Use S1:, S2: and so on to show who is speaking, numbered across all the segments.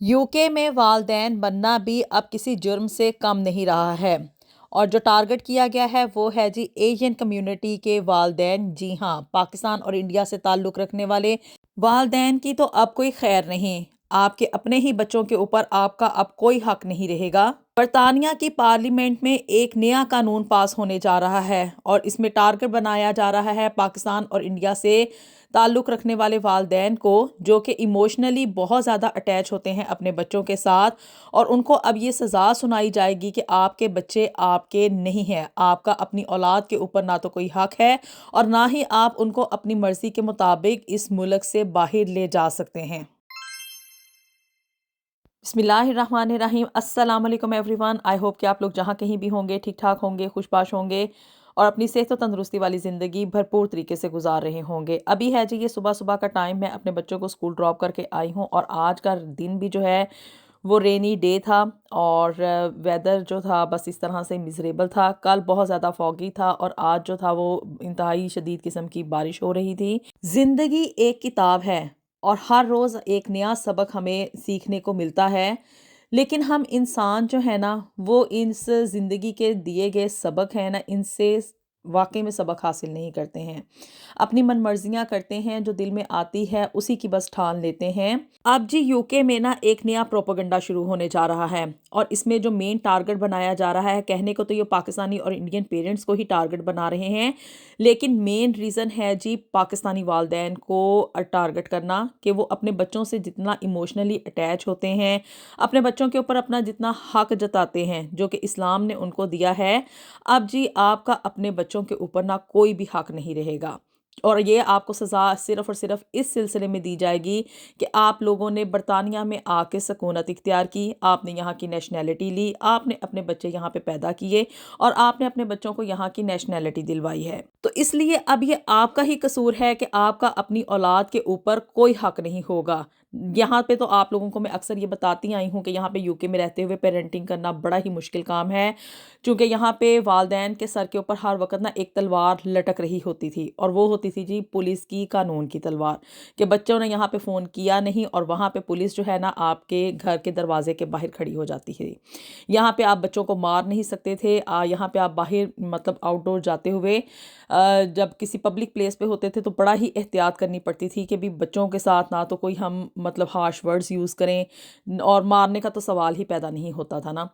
S1: UK में वालदैन बनना भी अब किसी जुर्म से कम नहीं रहा है। और जो टारगेट किया गया है वो है जी एशियन कम्युनिटी के वालदैन। जी हाँ, पाकिस्तान और इंडिया से ताल्लुक़ रखने वाले वालदैन की तो अब कोई खैर नहीं। आपके अपने ही बच्चों के ऊपर आपका अब कोई हक नहीं रहेगा। बरतानिया की पार्लियामेंट में एक नया कानून पास होने जा रहा है और इसमें टारगेट बनाया जा रहा है पाकिस्तान और इंडिया से ताल्लुक़ रखने वाले वालदैन को, जो कि इमोशनली बहुत ज़्यादा अटैच होते हैं अपने बच्चों के साथ। और उनको अब ये सज़ा सुनाई जाएगी कि आपके बच्चे आपके नहीं हैं, आपका अपनी औलाद के ऊपर ना तो कोई हक है और ना ही आप उनको अपनी मर्ज़ी के मुताबिक इस मुल्क से बाहर ले जा सकते हैं। बिस्मिल्लाहिर्रहमानिर्रहीम। अस्सलाम वालेकुम एवरीवन। आई होप कि आप लोग जहाँ कहीं भी होंगे ठीक ठाक होंगे, खुशबाश होंगे और अपनी सेहत और तंदुरुस्ती वाली ज़िंदगी भरपूर तरीके से गुजार रहे होंगे। अभी है जी ये सुबह सुबह का टाइम, मैं अपने बच्चों को स्कूल ड्रॉप करके आई हूँ और आज का दिन भी जो है वो रेनी डे था और वेदर जो था बस इस तरह से मिजरेबल था। कल बहुत ज़्यादा फॉगी था और आज जो था वो इंतहाई शदीद किस्म की बारिश हो रही थी। ज़िंदगी एक किताब है और हर रोज़ एक नया सबक हमें सीखने को मिलता है, लेकिन हम इंसान जो है ना वो इस ज़िंदगी के दिए गए सबक हैं ना, इनसे वाकई में सबक हासिल नहीं करते हैं। अपनी मनमर्जियाँ करते हैं, जो दिल में आती है उसी की बस ठान लेते हैं। अब जी यूके में ना एक नया प्रोपेगेंडा शुरू होने जा रहा है और इसमें जो मेन टारगेट बनाया जा रहा है, कहने को तो ये पाकिस्तानी और इंडियन पेरेंट्स को ही टारगेट बना रहे हैं, लेकिन मेन रीज़न है जी पाकिस्तानी वालदैन को टारगेट करना कि वो अपने बच्चों से जितना इमोशनली अटैच होते हैं, अपने बच्चों के ऊपर अपना जितना हक जताते हैं जो कि इस्लाम ने उनको दिया है, अब जी आपका अपने बच्चों के ऊपर ना कोई भी हक नहीं रहेगा। और ये आपको सज़ा सिर्फ़ और सिर्फ़ इस सिलसिले में दी जाएगी कि आप लोगों ने बरतानिया में आके सकूनत इख्तियार की, आपने यहाँ की नेशनैलिटी ली, आपने अपने बच्चे यहाँ पे पैदा किए और आपने अपने बच्चों को यहाँ की नेशनैलिटी दिलवाई है। तो इसलिए अब ये आपका ही कसूर है कि आपका अपनी औलाद के ऊपर कोई हक नहीं होगा। यहाँ पे तो आप लोगों को मैं अक्सर ये बताती आई हूँ कि यहाँ पे यूके में रहते हुए पेरेंटिंग करना बड़ा ही मुश्किल काम है, क्योंकि यहाँ पे वालदैन के सर के ऊपर हर वक्त ना एक तलवार लटक रही होती थी और वो होती थी जी पुलिस की, कानून की तलवार, कि बच्चों ने यहाँ पे फ़ोन किया नहीं और वहाँ पे पुलिस जो है ना आपके घर के दरवाजे के बाहर खड़ी हो जाती थी। यहाँ पे आप बच्चों को मार नहीं सकते थे। यहाँ पे आप बाहर मतलब आउटडोर जाते हुए जब किसी पब्लिक प्लेस पे होते थे तो बड़ा ही एहतियात करनी पड़ती थी कि भी बच्चों के साथ ना तो कोई हम मतलब हार्श वर्ड्स यूज़ करें और मारने का तो सवाल ही पैदा नहीं होता था ना।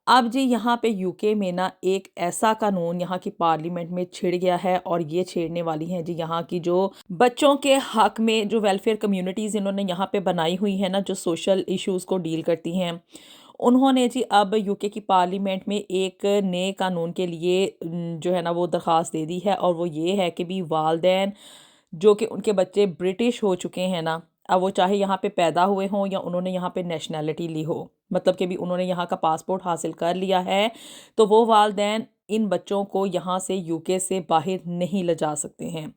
S1: अब जी यहाँ पे यूके में ना एक ऐसा कानून यहाँ की पार्लियामेंट में छिड़ गया है और ये छेड़ने वाली हैं जी यहाँ की जो बच्चों के हक में जो वेलफेयर कम्युनिटीज़ इन्होंने यहाँ पे बनाई हुई है ना, जो सोशल इश्यूज़ को डील करती हैं, उन्होंने जी अब यूके की पार्लियामेंट में एक नए कानून के लिए जो है ना वो दरख्वास्त दे दी है और वो ये है कि भी वालदैन जो कि उनके बच्चे ब्रिटिश हो चुके हैं ना, अब वो चाहे यहाँ पे पैदा हुए हों या उन्होंने यहाँ पे नेशनैलिटी ली हो, मतलब कि भी उन्होंने यहाँ का पासपोर्ट हासिल कर लिया है, तो वो वालदैन इन बच्चों को यहाँ से यूके से बाहर नहीं ले जा सकते हैं।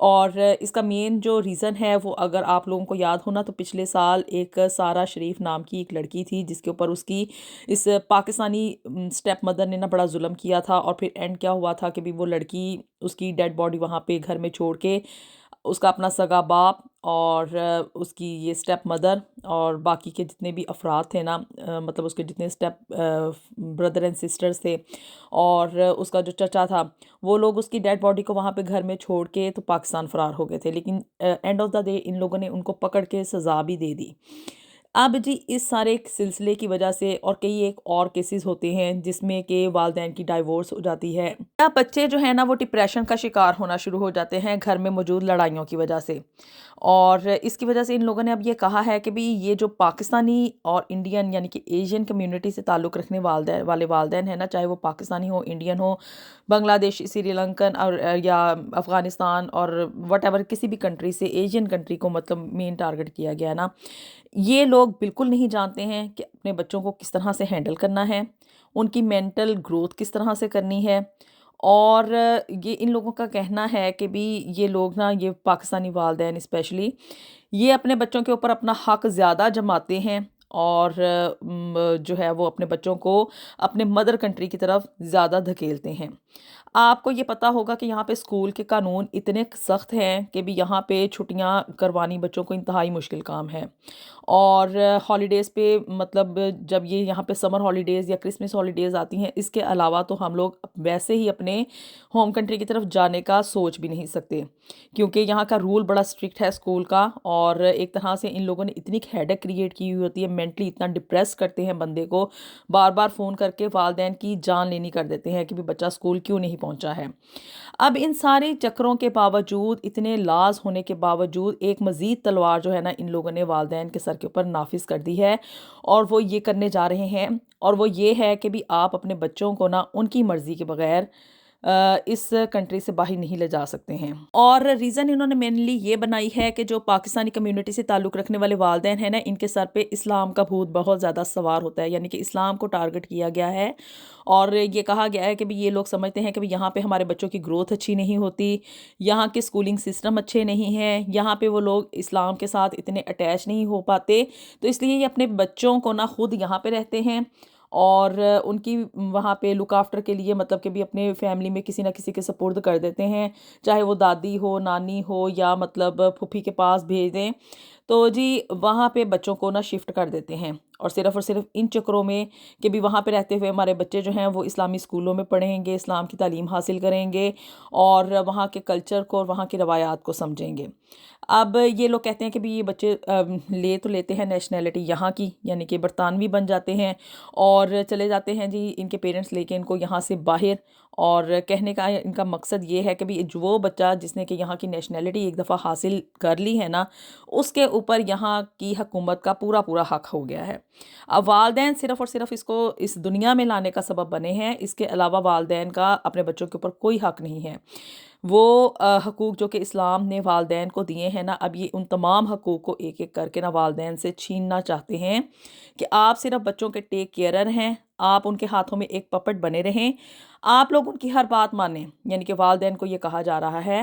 S1: और इसका मेन जो रीज़न है वो अगर आप लोगों को याद हो ना, तो पिछले साल एक सारा शरीफ नाम की एक लड़की थी जिसके ऊपर उसकी इस पाकिस्तानी स्टेप मदर ने ना बड़ा जुल्म किया था और फिर एंड क्या हुआ था कि भी वो लड़की उसकी डेड बॉडी वहाँ पे घर में छोड़ के उसका अपना सगा बाप और उसकी ये स्टेप मदर और बाकी के जितने भी अफराद थे ना, मतलब उसके जितने स्टेप ब्रदर एंड सिस्टर्स थे और उसका जो चचा था, वो लोग उसकी डेड बॉडी को वहाँ पे घर में छोड़ के तो पाकिस्तान फ़रार हो गए थे, लेकिन end of the day in लोगों ने उनको पकड़ के सज़ा भी दे दी। अब जी इस सारे सिलसिले की वजह से और कई एक और केसेस होते हैं जिसमें कि वालदैन की डाइवोर्स हो जाती है या बच्चे जो है ना वो डिप्रेशन का शिकार होना शुरू हो जाते हैं घर में मौजूद लड़ाइयों की वजह से। और इसकी वजह से इन लोगों ने अब ये कहा है कि भी ये जो पाकिस्तानी और इंडियन यानी कि एशियन कम्युनिटी से ताल्लुक़ रखने वाले वालदैन है ना, चाहे वो पाकिस्तानी हो, इंडियन हो, बांग्लादेशी, श्रीलंकन और या अफ़गानिस्तान और वट एवर किसी भी कंट्री से एशियन कंट्री को मतलब मेन टारगेट किया गया है ना, ये लोग बिल्कुल नहीं जानते हैं कि अपने बच्चों को किस तरह से हैंडल करना है, उनकी मेंटल ग्रोथ किस तरह से करनी है। और ये इन लोगों का कहना है कि भी ये लोग ना, ये पाकिस्तानी वालदैन स्पेशली, ये अपने बच्चों के ऊपर अपना हक ज़्यादा जमाते हैं और जो है वो अपने बच्चों को अपने मदर कंट्री की तरफ ज़्यादा धकेलते हैं। آپ کو یہ پتہ ہوگا کہ یہاں پہ اسکول کے قانون اتنے سخت ہیں کہ بھی یہاں پہ چھٹیاں کروانی بچوں کو انتہائی مشکل کام ہے، اور ہالیڈیز پہ مطلب جب یہ یہاں پہ سمر ہالیڈیز یا کرسمس ہالیڈیز آتی ہیں، اس کے علاوہ تو ہم لوگ ویسے ہی اپنے ہوم کنٹری کی طرف جانے کا سوچ بھی نہیں سکتے، کیونکہ یہاں کا رول بڑا اسٹرکٹ ہے اسکول کا، اور ایک طرح سے ان لوگوں نے اتنی ہیڈک کریٹ کی ہوئی ہوتی ہے، مینٹلی اتنا ڈپریس کرتے ہیں بندے کو، بار بار فون کر کے والدین کی جان لینی کر دیتے ہیں کہ بھی بچہ اسکول کیوں نہیں پہنچا ہے۔ اب ان سارے چکروں کے باوجود، اتنے لاز ہونے کے باوجود، ایک مزید تلوار جو ہے نا ان لوگوں نے والدین کے سر کے اوپر نافذ کر دی ہے، اور وہ یہ کرنے جا رہے ہیں، اور وہ یہ ہے کہ بھی آپ اپنے بچوں کو نا ان کی مرضی کے بغیر اس کنٹری سے باہر نہیں لے جا سکتے ہیں۔ اور ریزن انہوں نے مینلی یہ بنائی ہے کہ جو پاکستانی کمیونٹی سے تعلق رکھنے والے والدین ہیں نا، ان کے سر پہ اسلام کا بھوت بہت زیادہ سوار ہوتا ہے، یعنی کہ اسلام کو ٹارگٹ کیا گیا ہے، اور یہ کہا گیا ہے کہ بھی یہ لوگ سمجھتے ہیں کہ بھی یہاں پہ ہمارے بچوں کی گروتھ اچھی نہیں ہوتی، یہاں کے اسکولنگ سسٹم اچھے نہیں ہیں، یہاں پہ وہ لوگ اسلام کے ساتھ اتنے اٹیچ نہیں ہو پاتے، تو اس لیے یہ اپنے بچوں کو نا خود یہاں پہ رہتے ہیں، اور ان کی وہاں پہ لک آفٹر کے لیے مطلب کہ بھی اپنے فیملی میں کسی نہ کسی کے سپرد کر دیتے ہیں، چاہے وہ دادی ہو، نانی ہو، یا مطلب پھوپھی کے پاس بھیج دیں، تو جی وہاں پہ بچوں کو نا شفٹ کر دیتے ہیں، اور صرف ان چکروں میں کہ بھی وہاں پہ رہتے ہوئے ہمارے بچے جو ہیں وہ اسلامی اسکولوں میں پڑھیں گے، اسلام کی تعلیم حاصل کریں گے، اور وہاں کے کلچر کو اور وہاں کی روایات کو سمجھیں گے۔ اب یہ لوگ کہتے ہیں کہ بھی یہ بچے لے تو لیتے ہیں نیشنلٹی یہاں کی، یعنی کہ برطانوی بن جاتے ہیں، اور چلے جاتے ہیں جی ان کے پیرنٹس لے کے ان کو یہاں سے باہر، اور کہنے کا ان کا مقصد یہ ہے کہ بھی جو وہ بچہ جس نے کہ یہاں کی نیشنلٹی ایک دفعہ حاصل کر لی ہے نا، اس کے اوپر یہاں کی حکومت کا پورا حق ہو گیا ہے۔ اب والدین صرف اور صرف اس کو اس دنیا میں لانے کا سبب بنے ہیں، اس کے علاوہ والدین کا اپنے بچوں کے اوپر کوئی حق نہیں ہے۔ وہ حقوق جو کہ اسلام نے والدین کو دیے ہیں نا، اب یہ ان تمام حقوق کو ایک ایک کر کے نا والدین سے چھیننا چاہتے ہیں، کہ آپ صرف بچوں کے ٹیک کیئرر ہیں، آپ ان کے ہاتھوں میں ایک پپٹ بنے رہیں، آپ لوگ ان کی ہر بات مانیں، یعنی کہ والدین کو یہ کہا جا رہا ہے،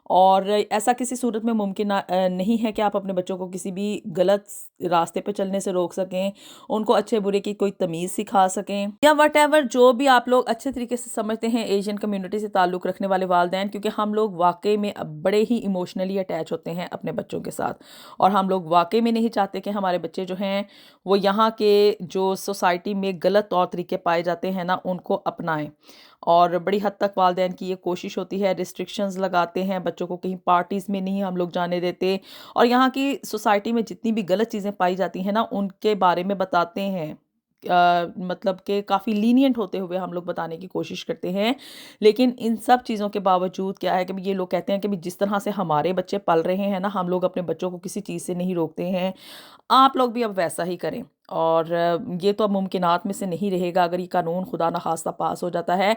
S1: اور ایسا کسی صورت میں ممکن نہیں ہے کہ آپ اپنے بچوں کو کسی بھی غلط راستے پہ چلنے سے روک سکیں، ان کو اچھے برے کی کوئی تمیز سکھا سکیں، یا وٹ ایور جو بھی آپ لوگ اچھے طریقے سے سمجھتے ہیں ایشین کمیونٹی سے تعلق رکھنے والے والدین، کیونکہ ہم لوگ واقعی میں بڑے ہی ایموشنلی اٹیچ ہوتے ہیں اپنے بچوں کے ساتھ، اور ہم لوگ واقعی میں نہیں چاہتے کہ ہمارے بچے جو ہیں وہ یہاں کے جو سوسائٹی میں غلط طور طریقے پائے جاتے ہیں نا ان کو اپنائیں، اور بڑی حد تک والدین کی یہ کوشش ہوتی ہے، ریسٹرکشنز لگاتے ہیں، بچوں کو کہیں پارٹیز میں نہیں ہم لوگ جانے دیتے، اور یہاں کی سوسائٹی میں جتنی بھی غلط چیزیں پائی جاتی ہیں نا ان کے بارے میں بتاتے ہیں، مطلب کہ کافی لینینٹ ہوتے ہوئے ہم لوگ بتانے کی کوشش کرتے ہیں، لیکن ان سب چیزوں کے باوجود کیا ہے کہ یہ لوگ کہتے ہیں کہ جس طرح سے ہمارے بچے پل رہے ہیں نا، ہم لوگ اپنے بچوں کو کسی چیز سے نہیں روکتے ہیں، آپ لوگ بھی اب ویسا ہی کریں، اور یہ تو اب ممکنات میں سے نہیں رہے گا اگر یہ قانون خدا نخواستہ پاس ہو جاتا ہے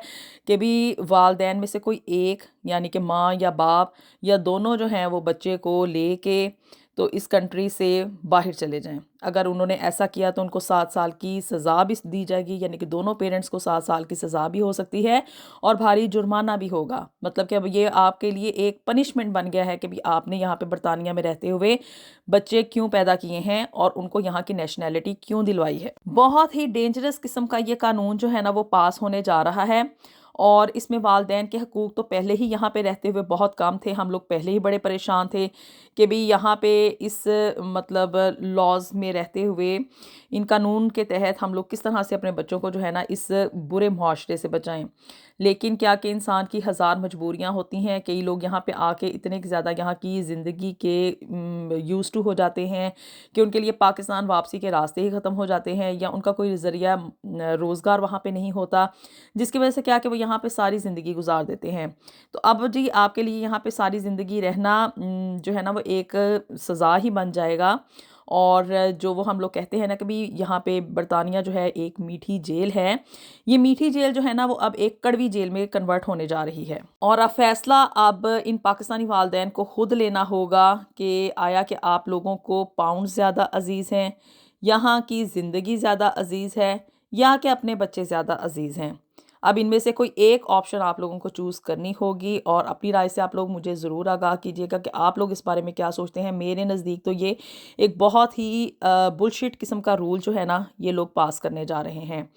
S1: کہ بھی والدین میں سے کوئی ایک، یعنی کہ ماں یا باپ یا دونوں جو ہیں وہ بچے کو لے کے تو اس کنٹری سے باہر چلے جائیں۔ اگر انہوں نے ایسا کیا تو ان کو 7 سال کی سزا بھی دی جائے گی، یعنی کہ دونوں پیرنٹس کو 7 سال کی سزا بھی ہو سکتی ہے، اور بھاری جرمانہ بھی ہوگا، مطلب کہ اب یہ آپ کے لیے ایک پنشمنٹ بن گیا ہے کہ بھی آپ نے یہاں پہ برطانیہ میں رہتے ہوئے بچے کیوں پیدا کیے ہیں اور ان کو یہاں کی نیشنلٹی کیوں دلوائی ہے۔ بہت ہی ڈینجرس قسم کا یہ قانون جو ہے نا وہ پاس ہونے جا رہا ہے، اور اس میں والدین کے حقوق تو پہلے ہی یہاں پہ رہتے ہوئے بہت کم تھے، ہم لوگ پہلے ہی بڑے پریشان تھے کہ بھی یہاں پہ اس مطلب لاز میں رہتے ہوئے ان قانون کے تحت ہم لوگ کس طرح سے اپنے بچوں کو جو ہے نا اس برے معاشرے سے بچائیں، لیکن کیا کہ انسان کی ہزار مجبوریاں ہوتی ہیں، کئی لوگ یہاں پہ آ کے اتنے زیادہ یہاں کی زندگی کے یوز ٹو ہو جاتے ہیں کہ ان کے لیے پاکستان واپسی کے راستے ہی ختم ہو جاتے ہیں، یا ان کا کوئی ذریعہ روزگار وہاں پہ نہیں ہوتا، جس کی وجہ سے کیا کہ وہ یہاں پہ ساری زندگی گزار دیتے ہیں۔ تو اب جی آپ کے لیے یہاں پہ ساری زندگی رہنا جو ہے نا وہ ایک سزا ہی بن جائے گا، اور جو وہ ہم لوگ کہتے ہیں نا کہ بھی یہاں پہ برطانیہ جو ہے ایک میٹھی جیل ہے، یہ میٹھی جیل جو ہے نا وہ اب ایک کڑوی جیل میں کنورٹ ہونے جا رہی ہے، اور اب فیصلہ اب ان پاکستانی والدین کو خود لینا ہوگا کہ آیا کہ آپ لوگوں کو پاؤنڈ زیادہ عزیز ہیں، یہاں کی زندگی زیادہ عزیز ہے، یا کہ اپنے بچے زیادہ عزیز ہیں۔ اب इनमें से कोई एक ऑप्शन आप लोगों को चूज़ करनी होगी और अपनी राय से आप लोग मुझे ज़रूर आगाह कीजिएगा कि आप लोग इस बारे में क्या सोचते हैं। मेरे नज़दीक तो ये एक बहुत ही बुलशिट किस्म का रूल जो है ना, ये लोग पास करने जा रहे हैं।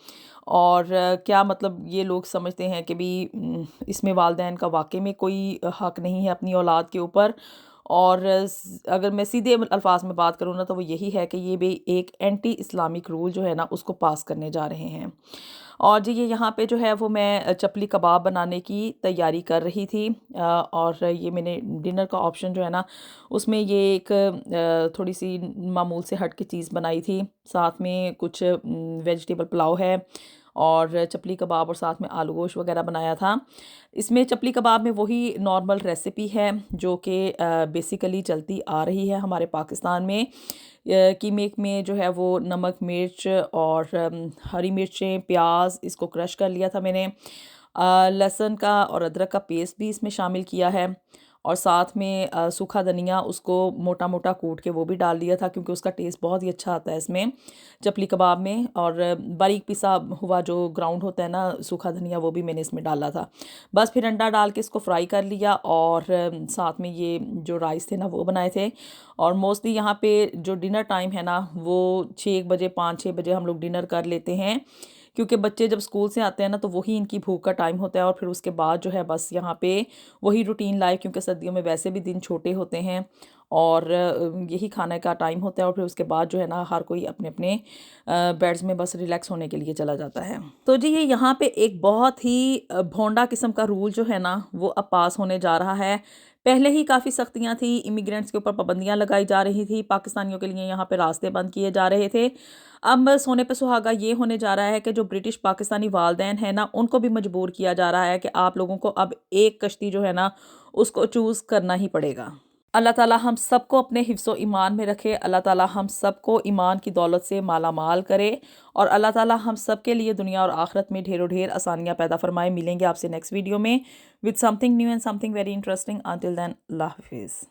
S1: और क्या मतलब ये लोग समझते हैं कि भी इसमें वालिदैन का वाक़ई में कोई हक़ नहीं है अपनी औलाद के ऊपर। और अगर मैं सीधे अल्फाज में बात करूँ ना, तो वो यही है कि ये भी एक एंटी इस्लामिक रूल जो है ना, उसको पास करने जा रहे हैं। और जी ये यहाँ पे जो है वो मैं चपली कबाब बनाने की तैयारी कर रही थी। और ये मैंने डिनर का ऑप्शन जो है ना, उसमें ये एक थोड़ी सी मामूल से हट के चीज़ बनाई थी। साथ में कुछ वेजिटेबल पुलाव है और चपली कबाब और साथ में आलू गोश्त वगैरह बनाया था। इसमें चपली कबाब में वही नॉर्मल रेसिपी है जो कि बेसिकली चलती आ रही है हमारे पाकिस्तान में। कीमे में जो है वो नमक, मिर्च और हरी मिर्चें, प्याज, इसको क्रश कर लिया था मैंने। लहसुन का और अदरक का पेस्ट भी इसमें शामिल किया है और साथ में सूखा धनिया, उसको मोटा मोटा कूट के वो भी डाल दिया था क्योंकि उसका टेस्ट बहुत ही अच्छा आता है इसमें चपली कबाब में। और बारीक पिसा हुआ जो ग्राउंड होता है ना सूखा धनिया, वो भी मैंने इसमें डाला था। बस फिर अंडा डाल के इसको फ्राई कर लिया और साथ में ये जो राइस थे ना वो बनाए थे। और मोस्टली यहाँ पे जो डिनर टाइम है ना, वो 6 बजे 5-6 बजे हम लोग डिनर कर लेते हैं क्योंकि बच्चे जब स्कूल से आते हैं ना, तो वही इनकी भूख का टाइम होता है। और फिर उसके बाद जो है बस यहाँ पे वही रूटीन लाइफ, क्योंकि सर्दियों में वैसे भी दिन छोटे होते हैं और यही खाने का टाइम होता है। और फिर उसके बाद जो है ना, हर कोई अपने अपने बेड्स में बस रिलैक्स होने के लिए चला जाता है। तो जी ये यहाँ पे एक बहुत ही भोंडा किस्म का रूल जो है ना, वो अब पास होने जा रहा है। पहले ही काफ़ी सख्तियाँ थी, इमिग्रेंट्स के ऊपर पाबंदियाँ लगाई जा रही थी, पाकिस्तानियों के लिए यहाँ पे रास्ते बंद किए जा रहे थे। अब सोने पे सुहागा ये होने जा रहा है कि जो ब्रिटिश पाकिस्तानी वालदैन हैं ना, उनको भी मजबूर किया जा रहा है कि आप लोगों को अब एक कश्ती जो है ना, उसको चूज़ करना ही पड़ेगा। अल्लाह ताला हम सबको अपने हिफ्ज़ो ईमान में रखे। अल्लाह ताला हम सबको ईमान की दौलत से माला माल करे और अल्लाह ताला हम सब के लिए दुनिया और आखिरत में ढेरों ढेर आसानियाँ पैदा फरमाए। मिलेंगे आपसे नेक्स्ट वीडियो में with something new and something very interesting. Until then, अल्लाह हाफिज़।